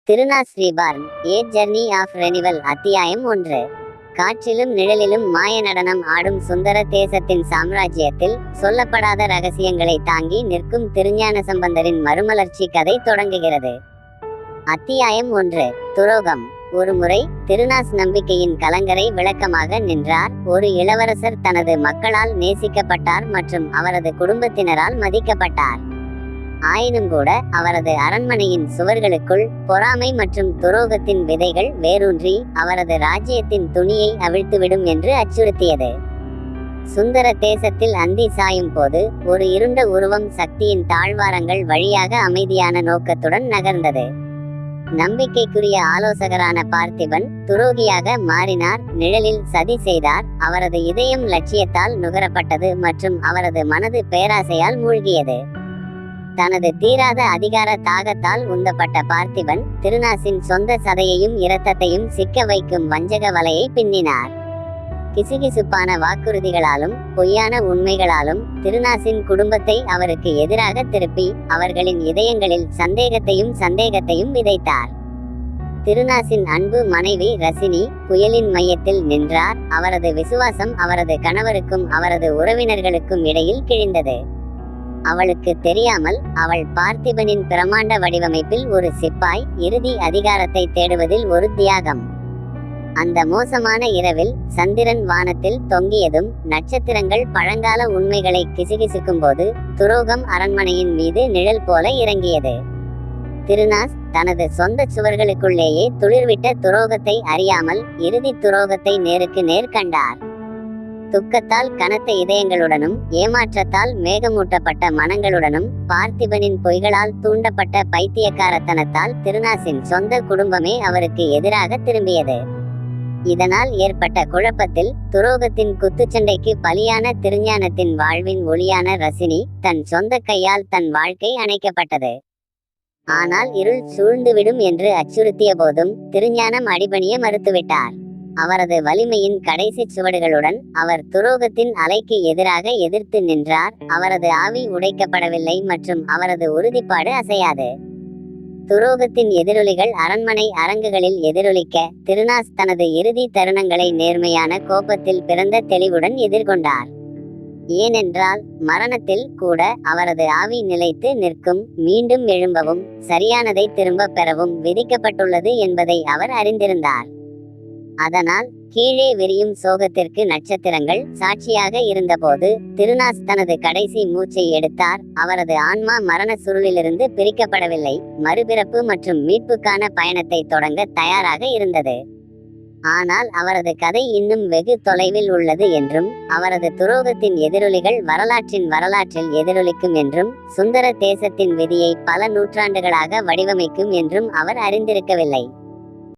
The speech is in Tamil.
திருநாஸ் reborn a journey of renewal அத்தியாயம் 1. காற்றிலும் நிழலிலும் மாய நடனம் ஆடும் சுந்தர தேசத்தின் சாம்ராஜ்யத்தில் சொல்லப்படாத ரகசியங்களை தாங்கி நிற்கும் திருஞான சம்பந்தரின் மறுமலர்ச்சி கதை தொடங்குகிறது. அத்தியாயம் 1. துரோகம். ஒருமுறை திருநாஸ் நம்பிக்கையின் கலங்கரை விளக்கமாக நின்றார். ஒரு இளவரசர் தனது மக்களால் நேசிக்கப்பட்டார் மற்றும் அவரது குடும்பத்தினரால் மதிக்கப்பட்டார். ஆயினும் கூட அவரது அரண்மனையின் சுவர்களுக்குள் பொறாமை மற்றும் துரோகத்தின் விதைகள் வேரூன்றி அவரது ராஜ்யத்தின் துணியை அவிழ்த்துவிடும் என்று அச்சுறுத்தியது. சுந்தர தேசத்தில் அந்தி சாயும் போது ஒரு இருண்ட உருவம் சக்தியின் தாழ்வாரங்கள் வழியாக அமைதியான நோக்கத்துடன் நகர்ந்தது. நம்பிக்கைக்குரிய ஆலோசகரான பார்த்திபன் துரோகியாக மாறினார். நிழலில் சதி செய்தார். அவரது இதயம் லட்சியத்தால் நுகரப்பட்டது மற்றும் அவரது மனது பேராசையால் மூழ்கியது. தனது தீராத அதிகார தாகத்தால் உந்தப்பட்ட பார்த்திபன் திருநாசின் சொந்த சதையையும் இரத்தத்தையும் சிக்க வைக்கும் வஞ்சக வலையை பின்னினார். கிசுகிசுப்பான வாக்குறுதிகளாலும் பொய்யான உண்மைகளாலும் திருநாசின் குடும்பத்தை அவருக்கு எதிராக திருப்பி அவர்களின் இதயங்களில் சந்தேகத்தையும் விதைத்தார். திருநாசின் அன்பு மனைவி ரசினி புயலின் மையத்தில் நின்றார். அவரது விசுவாசம் அவரது கணவருக்கும் அவரது உறவினர்களுக்கும் இடையில் கிழிந்தது. அவளுக்கு தெரியாமல் அவள் பார்த்திபனின் பிரமாண்ட வடிவமைப்பில் ஒரு சிப்பாய், இறுதி அதிகாரத்தை தேடுவதில் ஒரு தியாகம். அந்த மோசமான இரவில் சந்திரன் வானத்தில் தொங்கியதும் நட்சத்திரங்கள் பழங்கால உண்மைகளை கிசுகிசுக்கும் போது துரோகம் அரண்மனையின் மீது நிழல் போல இறங்கியது. திருநாஸ் தனது சொந்த சுவர்களுக்குள்ளேயே துளிர்விட்ட துரோகத்தை அறியாமல் இறுதி துரோகத்தை நேருக்கு நேர் கண்டார். துக்கத்தால் கனத்த இதயங்களுடனும் ஏமாற்றத்தால் மேகமூட்டப்பட்ட மனங்களுடனும் பார்த்திபனின் பொய்களால் தூண்டப்பட்ட பைத்தியக்காரத்தனத்தால் திருநாசின் சொந்த குடும்பமே அவருக்கு எதிராக திரும்பியது. இதனால் ஏற்பட்ட குழப்பத்தில் துரோகத்தின் குத்துச்சண்டைக்கு பலியான திருஞானத்தின் வாழ்வின் ஒளியான ரசினி தன் சொந்த கையால் தன் வாழ்க்கை அணைக்கப்பட்டது. ஆனால் இருள் சூழ்ந்துவிடும் என்று அச்சுறுத்திய போதும் திருஞானம் அடிபணிய மறுத்துவிட்டார். அவரது வலிமையின் கடைசி சுவடுகளுடன் அவர் துரோகத்தின் அலைக்கு எதிராக எதிர்த்து நின்றார். அவரது ஆவி உடைக்கப்படவில்லை மற்றும் அவரது உறுதிப்பாடு அசையாது. துரோகத்தின் எதிரொலிகள் அரண்மனை அரங்குகளில் எதிரொலிக்க திருநாஸ் தனது இறுதி தருணங்களை நேர்மையான கோபத்தில் பிறந்த தெளிவுடன் எதிர்கொண்டார். ஏனென்றால் மரணத்தில் கூட அவரது ஆவி நிலைத்து நிற்கும், மீண்டும் எழும்பவும் சரியானதை திரும்ப பெறவும் விதிக்கப்பட்டுள்ளது என்பதை அவர் அறிந்திருந்தார். அதனால் கீழே விரியும் சோகத்திற்கு நட்சத்திரங்கள் சாட்சியாக இருந்தபோது திருநாஸ் தனது கடைசி மூச்சை எடுத்தார். அவரது ஆன்மா மரண சுருளிலிருந்து பிரிக்கப்படவில்லை, மறுபிறப்பு மற்றும் மீட்புக்கான பயணத்தை தொடங்க தயாராக இருந்தது. ஆனால் அவரது கதை இன்னும் வெகு தொலைவில் உள்ளது என்றும் அவரது துரோகத்தின் எதிரொலிகள் வரலாற்றில் எதிரொலிக்கும் என்றும் சுந்தர தேசத்தின் விதியை பல நூற்றாண்டுகளாக வடிவமைக்கும் என்றும் அவர் அறிந்திருக்கவில்லை.